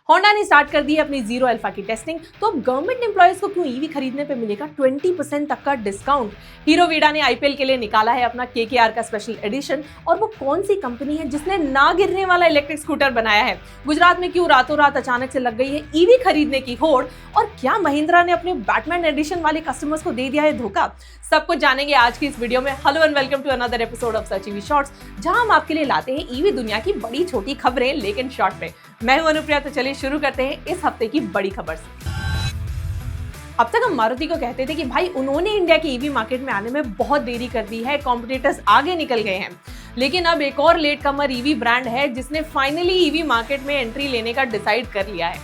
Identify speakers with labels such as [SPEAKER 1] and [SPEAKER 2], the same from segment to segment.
[SPEAKER 1] Honda ने start कर दी है अपनी जीरो अल्फा की टेस्टिंग, तो अब गवर्नमेंट एम्प्लॉयज को क्यों ईवी खरीदने पे मिलेगा 20% तक का डिस्काउंट। हीरो वीडा ने आईपीएल के लिए निकाला है अपना केकेआर का स्पेशल एडिशन, और वो कौन सी कंपनी है जिसने ना गिरने वाला इलेक्ट्रिक स्कूटर बनाया है। गुजरात में क्यों रातों रात अचानक से लग गई है ईवी खरीदने की होड़, और क्या महिंद्रा ने अपने बैटमैन एडिशन वाले कस्टमर्स को दे दिया है धोखा। सब कुछ जानेंगे आज की इस वीडियो में। Hello and welcome to another episode of such EV shorts, जहां हम आपके लिए लाते हैं ईवी दुनिया की बड़ी छोटी खबरें लेकिन शॉर्ट में। मैं हूं अनुप्रिया, तो चलिए शुरू करते हैं इस हफ्ते की बड़ी खबर से। अब तक हम मारुति को कहते थे कि भाई उन्होंने इंडिया की ईवी मार्केट में आने में बहुत देरी कर दी है, कॉम्पिटिटर्स आगे निकल गए हैं। लेकिन अब एक और लेट कमर ईवी ब्रांड है जिसने फाइनली ईवी मार्केट में एंट्री लेने का डिसाइड कर लिया है।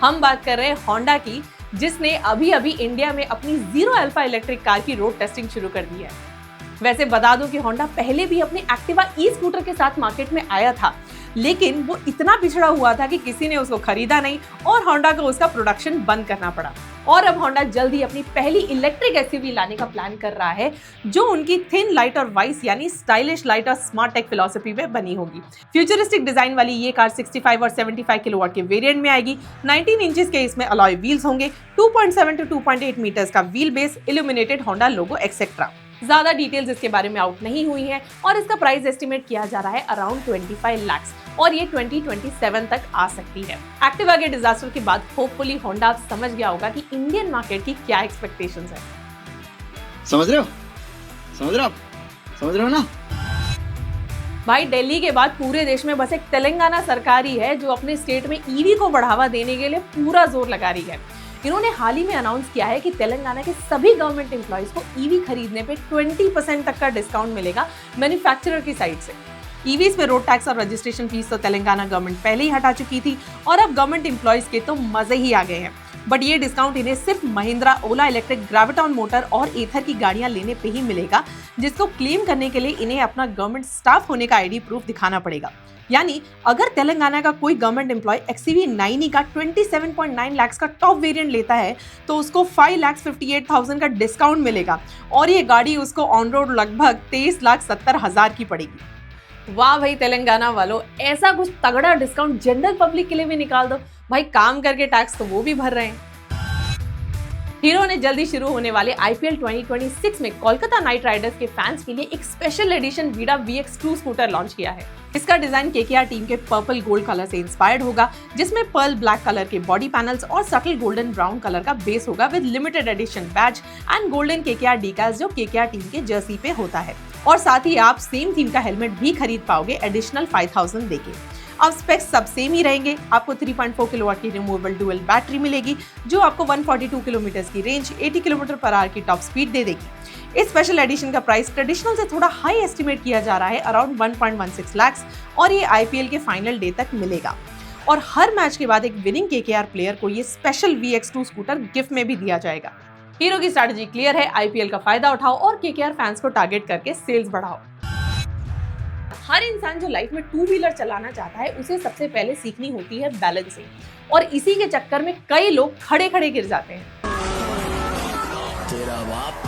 [SPEAKER 1] हम बात कर रहे हैं होंडा की, जिसने अभी अभी इंडिया में अपनी जीरो अल्फा इलेक्ट्रिक कार की रोड टेस्टिंग शुरू कर दी है। वैसे बता दूं कि होंडा पहले भी अपने एक्टिवा ई स्कूटर के साथ मार्केट में आया था, लेकिन वो इतना पिछड़ा हुआ था कि किसी ने उसको खरीदा नहीं और होंडा को उसका प्रोडक्शन बंद करना पड़ा। और अब होंडा जल्द ही अपनी पहली इलेक्ट्रिक एसयूवी लाने का प्लान कर रहा है, जो उनकी थिन, लाइट और वाइस यानी स्टाइलिश, लाइट और स्मार्ट टेक फिलॉसफी में बनी होगी। फ्यूचरिस्टिक डिजाइन वाली ये कार 65 और 75 किलोवाट के वेरिएंट में आएगी। 19 इंचेस के इसमें अलॉय व्हील्स होंगे, 2.7 to 2.8 मीटर्स का व्हील बेस, इल्यूमिनेटेड होंडा लोगो एक्सेट्रा। ज्यादा डिटेल्स इसके बारे में आउट नहीं हुई है और इसका प्राइस एस्टिमेट किया जा रहा है अराउंड 25 लाख, और ये 2027 तक आ सकती है। एक्टिवा के डिजास्टर के बाद होपफुली होंडा समझ गया होगा कि इंडियन मार्केट की क्या एक्सपेक्टेशंस है।
[SPEAKER 2] समझ रहे हो ना?
[SPEAKER 1] भाई दिल्ली के बाद पूरे देश में बस एक तेलंगाना सरकार ही है जो अपने स्टेट में ईवी को बढ़ावा देने के लिए पूरा जोर लगा रही है। इन्होंने हाल ही में अनाउंस किया है कि तेलंगाना के सभी गवर्नमेंट एम्प्लॉइज को ईवी खरीदने पे 20% तक का डिस्काउंट मिलेगा मैन्युफैक्चरर की साइड से। ईवीज पे रोड टैक्स और रजिस्ट्रेशन फीस तो तेलंगाना गवर्नमेंट पहले ही हटा चुकी थी, और अब गवर्नमेंट एम्प्लॉइज के तो मजे ही आ गए हैं। बट ये डिस्काउंट इन्हें सिर्फ महिंद्रा, ओला इलेक्ट्रिक, ग्रेविटॉन मोटर और एथर की गाड़ियां लेने पे ही मिलेगा, जिसको क्लेम करने के लिए इन्हें अपना गवर्नमेंट स्टाफ होने का आईडी प्रूफ दिखाना पड़ेगा। यानी अगर तेलंगाना का कोई गवर्नमेंट एम्प्लॉय XCV 9e का 27.9 लाख का टॉप वेरिएंट लेता है तो उसको 5,58,000 का डिस्काउंट मिलेगा, और ये गाड़ी उसको ऑन रोड लगभग 23,70,000 की पड़ेगी। वाह भाई तेलंगाना वालों, ऐसा कुछ तगड़ा डिस्काउंट जनरल पब्लिक के लिए भी निकाल दो। भाई काम करके टैक्स तो वो भी भर रहे हैं। हीरो ने जल्दी शुरू होने वाले IPL 2026 में कोलकाता नाइट राइडर्स के फैंस के लिए एक special edition Vida VX2 scooter launch किया है। इसका डिजाइन केकेआर टीम के पर्पल गोल्ड कलर से इंस्पायर्ड होगा, जिसमें पर्ल ब्लैक कलर के बॉडी पैनल्स और सटल गोल्डन ब्राउन कलर का बेस होगा with limited edition badge and golden KKR decals जो केकेआर टीम के जर्सी पे होता है। और साथ ही आप सेम थीम का हेलमेट भी खरीद पाओगे एडिशनल 5,000 देके। अब स्पेक्स सब सेम ही रहेंगे। आपको 3.4 किलोवाट की रिमूवेबल डुअल बैटरी मिलेगी, जो आपको 142 किलोमीटर की रेंज, 80 किलोमीटर पर आवर की टॉप स्पीड दे देगी। इस स्पेशल एडिशन का प्राइस ट्रेडिशनल से थोड़ा हाई एस्टिमेट किया जा रहा है, अराउंड 1.16 लाख, और ये IPL के फाइनल डे तक मिलेगा। और हर मैच के बाद एक विनिंग केकेआर प्लेयर को ये स्पेशल VX2 स्कूटर गिफ्ट में भी दिया जाएगा। हीरो की स्ट्रैटेजी क्लियर है, IPL का फायदा उठाओ और केकेआर फैंस को टारगेट करके सेल्स बढ़ाओ। हर इंसान जो लाइफ में टू व्हीलर चलाना चाहता है, उसे सबसे पहले सीखनी होती है बैलेंसिंग, और इसी के चक्कर में कई लोग खड़े खड़े गिर जाते हैं। तेरा बाप।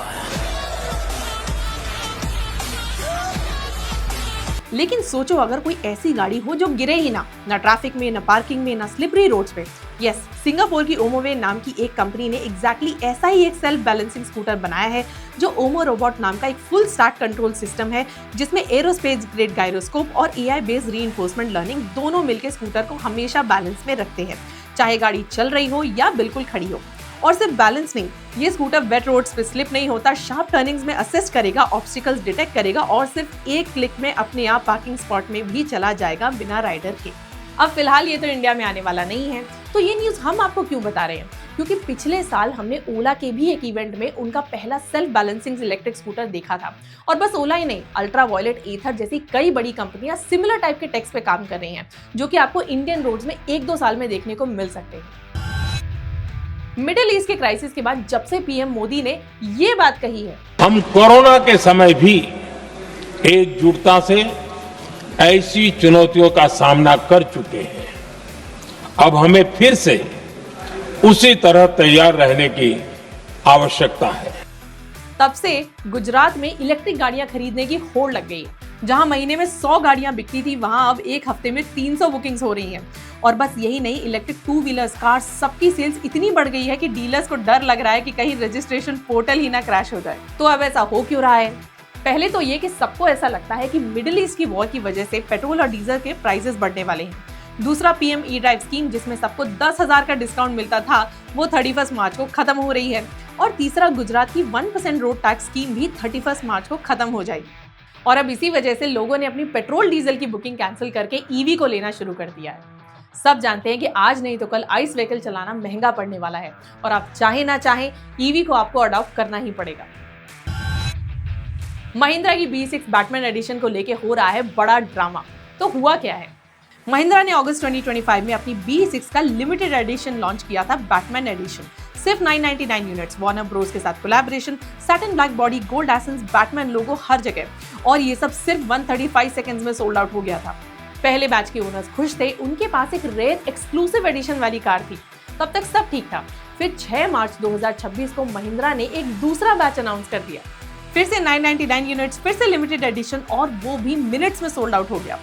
[SPEAKER 1] लेकिन सोचो अगर कोई ऐसी गाड़ी हो जो गिरे ही ना ट्रैफिक में, ना पार्किंग में, ना स्लिपरी रोड्स पे। यस, सिंगापुर की ओमोवे नाम की एक कंपनी ने एग्जैक्टली ऐसा ही एक सेल्फ बैलेंसिंग स्कूटर बनाया है, जो ओमो रोबोट नाम का एक फुल स्टैक कंट्रोल सिस्टम है, जिसमें एरोस्पेस ग्रेड गायरोस्कोप और AI बेस्ड रीइंफोर्समेंट लर्निंग दोनों मिलकर स्कूटर को हमेशा बैलेंस में रखते हैं, चाहे गाड़ी चल रही हो या बिल्कुल खड़ी हो। और सिर्फ बैलेंस नहीं, ये स्कूटर वेट रोड्स पे स्लिप नहीं होता, शार्प टर्निंग्स में असिस्ट करेगा, ऑब्स्टिकल्स डिटेक्ट करेगा, और सिर्फ एक क्लिक में अपने आप पार्किंग स्पॉट में भी चला जाएगा बिना राइडर के। अब फिलहाल ये तो इंडिया में आने वाला नहीं है, तो ये न्यूज़ हम आपको क्यों बता रहे हैं? क्योंकि पिछले साल हमने ओला के भी एक इवेंट में उनका पहला सेल्फ बैलेंसिंग इलेक्ट्रिक स्कूटर देखा था। और बस ओला ही नहीं, अल्ट्रा वायलेट, एथर जैसी कई बड़ी कंपनियां सिमिलर टाइप के टेक्स पे काम कर रही हैं, जो कि आपको इंडियन रोड्स में 1-2 साल में देखने को मिल सकते हैं। मिडिल ईस्ट के क्राइसिस के बाद जब से पीएम मोदी ने ये बात कही है,
[SPEAKER 3] हम कोरोना के समय भी एकजुटता से ऐसी चुनौतियों का सामना कर चुके हैं। अब हमें फिर से उसी तरह तैयार रहने की आवश्यकता है।
[SPEAKER 1] तब से गुजरात में इलेक्ट्रिक गाड़ियां खरीदने की होड़ लग गई। जहां महीने में 100 गाड़ियां बिकती थी, वहां अब एक हफ्ते में 300 बुकिंग्स हो रही हैं। और बस यही नहीं, इलेक्ट्रिक 2 व्हीलर्स, कार्स, सबकी सेल्स इतनी बढ़ गई है कि डीलर्स को डर लग रहा है कि कहीं रजिस्ट्रेशन पोर्टल ही ना क्रैश हो जाए। तो अब ऐसा हो क्यों रहा है? पहले तो ये कि सबको ऐसा लगता है कि मिडिल ईस्ट की वॉर की वजह से पेट्रोल और डीजल के प्राइसेस बढ़ने वाले हैं। दूसरा, पीएम ई ड्राइव स्कीम, जिसमें सबको 10,000 का डिस्काउंट मिलता था, वो 31 मार्च को खत्म हो रही है। और तीसरा, गुजरात की 1% रोड टैक्स स्कीम भी 31 मार्च को खत्म हो जाएगी। और अब इसी वजह से लोगों ने अपनी पेट्रोल डीजल की बुकिंग कैंसिल करके ईवी को लेना शुरू कर दिया है। सब जानते हैं कि आज नहीं तो कल आइस व्हीकल चलाना महंगा पड़ने वाला है और आप चाहे ना चाहे ईवी को आपको अडॉप्ट करना ही पड़ेगा। महिंद्रा की B6 बैटमैन एडिशन को लेके हो रहा है बड़ा ड्रामा। तो हुआ क्या है? महिंद्रा ने अगस्त 2025 में अपनी B6 का लिमिटेड एडिशन लॉन्च किया था, बैटमैन एडिशन। सिर्फ 999 यूनिट्स, वार्नर ब्रोस के साथ collaboration, satin black body, gold essence, Batman logo हर जगह। और ये सब सिर्फ 135 सेकंड्स में सोल्ड आउट हो गया था। पहले बैच के ओनर्स खुश थे, उनके पास एक रेयर एक्सक्लूसिव एडिशन वाली कार थी। तब तक सब ठीक था। फिर 6 मार्च 2026 को महिंद्रा ने एक दूसरा बैच अनाउंस कर दिया। फिर से 999 यूनिट्स, फिर से लिमिटेड एडिशन, और वो भी मिनट्स में सोल्ड आउट हो गया।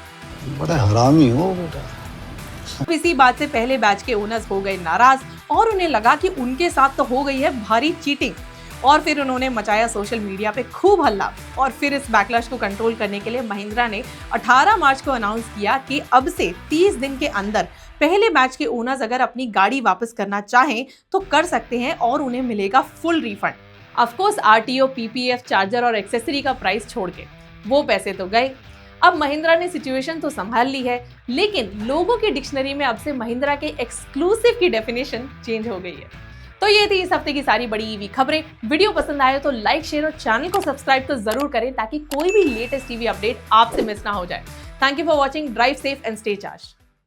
[SPEAKER 2] बड़ा हरामी हो बेटा।
[SPEAKER 1] इसी बात से पहले बैच के ओनर्स हो गए नाराज और उन्हें लगा कि उनके साथ तो हो गई है भारी चीटिंग। और फिर उन्होंने मचाया सोशल मीडिया पे खूब हल्ला। और फिर इस बैकलैश को कंट्रोल करने के लिए महिंद्रा ने 18 मार्च को अनाउंस किया कि अब से 30 दिन के अंदर पहले बैच के ओनर्स अगर अपनी गाड़ी वापस करना चाहें तो कर सकते हैं और उन्हें मिलेगा full refund. Of course RTO, PPF, charger और एक्सेसरी का प्राइस छोड़ के वो पैसे तो गए। अब महिंद्रा ने सिचुएशन तो संभाल ली है, लेकिन लोगों की डिक्शनरी में अब से महिंद्रा के एक्सक्लूसिव की डेफिनेशन चेंज हो गई है। तो ये थी इस हफ्ते की सारी बड़ी ईवी खबरें। वीडियो पसंद आए तो लाइक, शेयर और चैनल को सब्सक्राइब तो जरूर करें ताकि कोई भी लेटेस्ट टीवी अपडेट आपसे मिस ना हो जाए। Thank you for watching. Drive safe and stay charge.